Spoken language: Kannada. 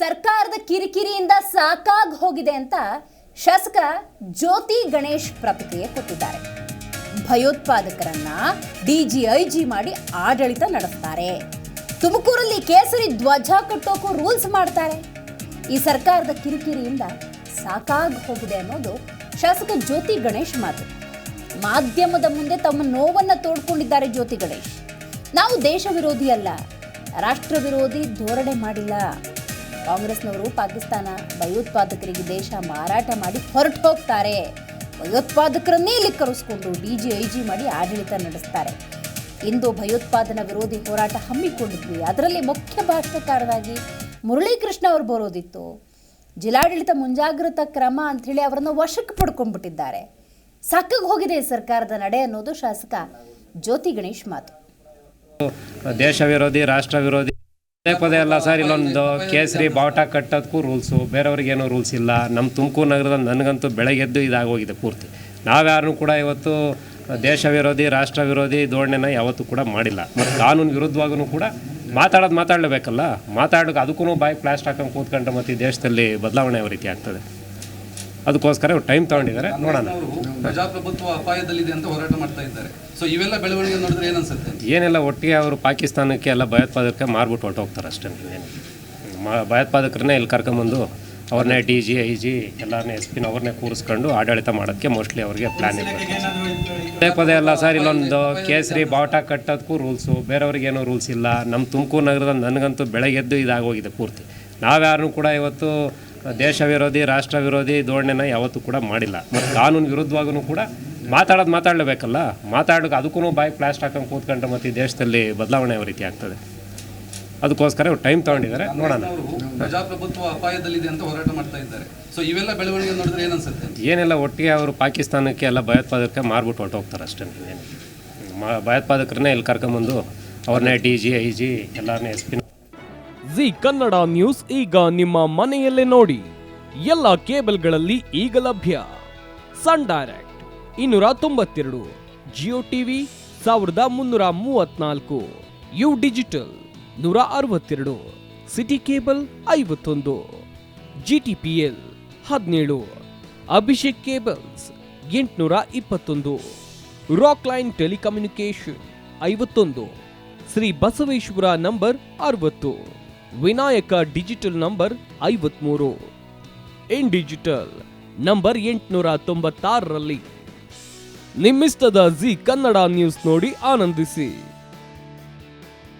ಸರ್ಕಾರದ ಕಿರಿಕಿರಿಯಿಂದ ಸಾಕಾಗಿ ಹೋಗಿದೆ ಅಂತ ಶಾಸಕ ಜ್ಯೋತಿ ಗಣೇಶ್ ಪ್ರತಿಕ್ರಿಯೆ ಕೊಟ್ಟಿದ್ದಾರೆ. ಭಯೋತ್ಪಾದಕರನ್ನ ಡಿಜಿಐಜಿ ಮಾಡಿ ಆಡಳಿತ ನಡೆಸ್ತಾರೆ. ತುಮಕೂರಲ್ಲಿ ಕೇಸರಿ ಧ್ವಜ ಕಟ್ಟೋಕು ರೂಲ್ಸ್ ಮಾಡ್ತಾರೆ. ಈ ಸರ್ಕಾರದ ಕಿರಿಕಿರಿಯಿಂದ ಸಾಕಾಗಿ ಹೋಗಿದೆ ಅನ್ನೋದು ಶಾಸಕ ಜ್ಯೋತಿ ಗಣೇಶ್ ಮಾತು. ಮಾಧ್ಯಮದ ಮುಂದೆ ತಮ್ಮ ನೋವನ್ನ ತೋಡ್ಕೊಂಡಿದ್ದಾರೆ ಜ್ಯೋತಿ ಗಣೇಶ್. ನಾವು ದೇಶ ವಿರೋಧಿ ಅಲ್ಲ, ರಾಷ್ಟ್ರ ವಿರೋಧಿ ಧೋರಣೆ ಮಾಡಿಲ್ಲ. ಕಾಂಗ್ರೆಸ್ನವರು ಪಾಕಿಸ್ತಾನ ಭಯೋತ್ಪಾದಕರಿಗೆ ದೇಶ ಮಾರಾಟ ಮಾಡಿ ಹೊರಟು ಹೋಗ್ತಾರೆ. ಭಯೋತ್ಪಾದಕರನ್ನೇ ಇಲ್ಲಿ ಕರೆಸ್ಕೊಂಡು ಡಿಜಿಐಜಿ ಮಾಡಿ ಆಡಳಿತ ನಡೆಸ್ತಾರೆ. ಇಂದು ಭಯೋತ್ಪಾದನಾ ವಿರೋಧಿ ಹೋರಾಟ ಹಮ್ಮಿಕೊಂಡಿದ್ವಿ. ಅದರಲ್ಲಿ ಮುಖ್ಯ ಭಾಷಣಕಾರರಾಗಿ ಮುರಳೀಕೃಷ್ಣ ಅವರು ಬರೋದಿತ್ತು. ಜಿಲ್ಲಾಡಳಿತ ಮುಂಜಾಗ್ರತಾ ಕ್ರಮ ಅಂಥೇಳಿ ಅವರನ್ನು ವಶಕ್ಕೆ ಪಡ್ಕೊಂಡ್ಬಿಟ್ಟಿದ್ದಾರೆ. ಸಾಕಾಗಿ ಹೋಗಿದೆ ಸರ್ಕಾರದ ನಡೆ ಅನ್ನೋದು ಶಾಸಕ ಜ್ಯೋತಿ ಗಣೇಶ್ ಮಾತು. ದೇಶ ವಿರೋಧಿ ರಾಷ್ಟ್ರ ವಿರೋಧಿ ಪದೇ ಅಲ್ಲ ಸರ್. ಇಲ್ಲೊಂದು ಕೇಸರಿ ಬಾವುಟ ಕಟ್ಟೋದಕ್ಕೂ ರೂಲ್ಸು, ಬೇರೆಯವ್ರಿಗೇನೋ ರೂಲ್ಸ್ ಇಲ್ಲ. ನಮ್ಮ ತುಮಕೂರು ನಗರದಲ್ಲಿ ನನಗಂತೂ ಬೆಳಗ್ಗೆದ್ದು ಇದಾಗೋಗಿದೆ ಪೂರ್ತಿ. ನಾವ್ಯಾರೂ ಕೂಡ ಇವತ್ತು ದೇಶ ವಿರೋಧಿ ರಾಷ್ಟ್ರ ವಿರೋಧಿ ಧೋರಣೆನ ಯಾವತ್ತೂ ಕೂಡ ಮಾಡಿಲ್ಲ. ಮತ್ತು ಕಾನೂನು ವಿರುದ್ಧವಾಗೂ ಕೂಡ ಮಾತಾಡಲೇಬೇಕಲ್ಲ. ಮಾತಾಡೋಕೆ ಅದಕ್ಕೂ ಬಾಯಿ ಪ್ಲಾಸ್ಟ್ ಹಾಕೊಂಡು ಕೂತ್ಕೊಂಡ್ರೆ ಮತ್ತು ಈ ದೇಶದಲ್ಲಿ ಬದಲಾವಣೆ ಯಾವ ರೀತಿ ಆಗ್ತದೆ. ಅದಕ್ಕೋಸ್ಕರ ಟೈಮ್ ತಗೊಂಡಿದ್ದಾರೆ, ನೋಡೋಣ. ಪ್ರಜಾಪ್ರಭುತ್ವ ಅಪಾಯದಲ್ಲಿದೆ ಅಂತ ಹೋರಾಟ ಮಾಡ್ತಾ ಇದ್ದಾರೆ. ಸೊ ಇವೆಲ್ಲ ಬೆಳವಣಿಗೆ ನೋಡಿದ್ರೆ ಏನನ್ಸುತ್ತೆ? ಏನೆಲ್ಲ ಒಟ್ಟಿಗೆ ಅವರು ಪಾಕಿಸ್ತಾನಕ್ಕೆ ಎಲ್ಲ ಭಯೋತ್ಪಾದಕರಿಗೆ ಮಾರ್ಬಿಟ್ಟು ಹೊರಟೋಗ್ತಾರೆ ಅಷ್ಟೇ. ಭಯೋತ್ಪಾದಕರನ್ನೇ ಇಲ್ಲಿ ಕರ್ಕೊಂಬಂದು ಅವ್ರನ್ನೇ DGIG ಎಲ್ಲರನ್ನೇ SP ಅವ್ರನ್ನೇ ಕೂರಿಸ್ಕೊಂಡು ಆಡಳಿತ ಮಾಡೋಕ್ಕೆ ಮೋಸ್ಟ್ಲಿ ಅವ್ರಿಗೆ ಪ್ಲ್ಯಾನ್ ಇದೆ. ಪದೇ ಅಲ್ಲ ಸರ್. ಇಲ್ಲೊಂದು ಕೇಸರಿ ಬಾವುಟ ಕಟ್ಟೋದಕ್ಕೂ ರೂಲ್ಸು, ಬೇರೆಯವ್ರಿಗೇನೋ ರೂಲ್ಸ್ ಇಲ್ಲ. ನಮ್ಮ ತುಮಕೂರು ನಗರದಲ್ಲಿ ನನಗಂತೂ ಬೆಳಗ್ಗೆದ್ದು ಇದಾಗೋಗಿದೆ ಪೂರ್ತಿ. ನಾವ್ಯಾರೂ ಕೂಡ ಇವತ್ತು ದೇಶ ವಿರೋಧಿ ರಾಷ್ಟ್ರ ವಿರೋಧಿ ಧೋರಣೆನ ಯಾವತ್ತೂ ಕೂಡ ಮಾಡಿಲ್ಲ. ಮತ್ತು ಕಾನೂನು ವಿರುದ್ಧವಾಗೂ ಕೂಡ ಮಾತಾಡಲೇಬೇಕಲ್ಲ. ಮಾತಾಡೋಕೆ ಅದಕ್ಕೂ ಬಾಯಿ ಪ್ಲಾಸ್ಟ್ ಹಾಕೊಂಡು ಕೂತ್ಕೊಂಡ್ರೆ ಮತ್ತು ಈ ದೇಶದಲ್ಲಿ ಬದಲಾವಣೆ ಯಾವ ರೀತಿ ಆಗ್ತದೆ. ಅದಕ್ಕೋಸ್ಕರ ಟೈಮ್ ತಗೊಂಡಿದ್ದಾರೆ, ನೋಡೋಣ. ಪ್ರಜಾಪ್ರಭುತ್ವ ಅಪಾಯದಲ್ಲಿದೆ ಅಂತ ಹೋರಾಟ ಮಾಡ್ತಾ ಇದ್ದಾರೆ. ಸೊ ಇವೆಲ್ಲ ಬೆಳವಣಿಗೆ ನೋಡಿದ್ರೆ ಏನನ್ಸುತ್ತೆ? ಏನೆಲ್ಲ ಒಟ್ಟಿಗೆ ಅವರು ಪಾಕಿಸ್ತಾನಕ್ಕೆ ಎಲ್ಲ ಭಯೋತ್ಪಾದಕರಿಗೆ ಮಾರ್ಬಿಟ್ಟು ಹೊರಟೋಗ್ತಾರೆ ಅಷ್ಟೇ. ಭಯೋತ್ಪಾದಕರನ್ನೇ ಇಲ್ಲಿ ಕರ್ಕೊಂಬಂದು ಅವ್ರನ್ನೇ DGIG ಎಲ್ಲರನ್ನೇ SP. ಜಿ ಕನ್ನಡ ನ್ಯೂಸ್ ಈಗ ನಿಮ್ಮ ಮನೆಯಲ್ಲೇ ನೋಡಿ. ಎಲ್ಲ ಕೇಬಲ್ಗಳಲ್ಲಿ ಈಗ ಲಭ್ಯ. Sun Direct 292, Jio TV 1334, U Digital 162, City Cable 51, GTPL 17, Abhishek cables 821, Rock Line telecommunication 51, Shri Basaveshwara number 60, Vinayaka digital number 53, in digital number 896ರಲ್ಲಿ. ನಿಮ್ಮಿಸ್ತದ ಜಿ ಕನ್ನಡ ನ್ಯೂಸ್ ನೋಡಿ ಆನಂದಿಸಿ.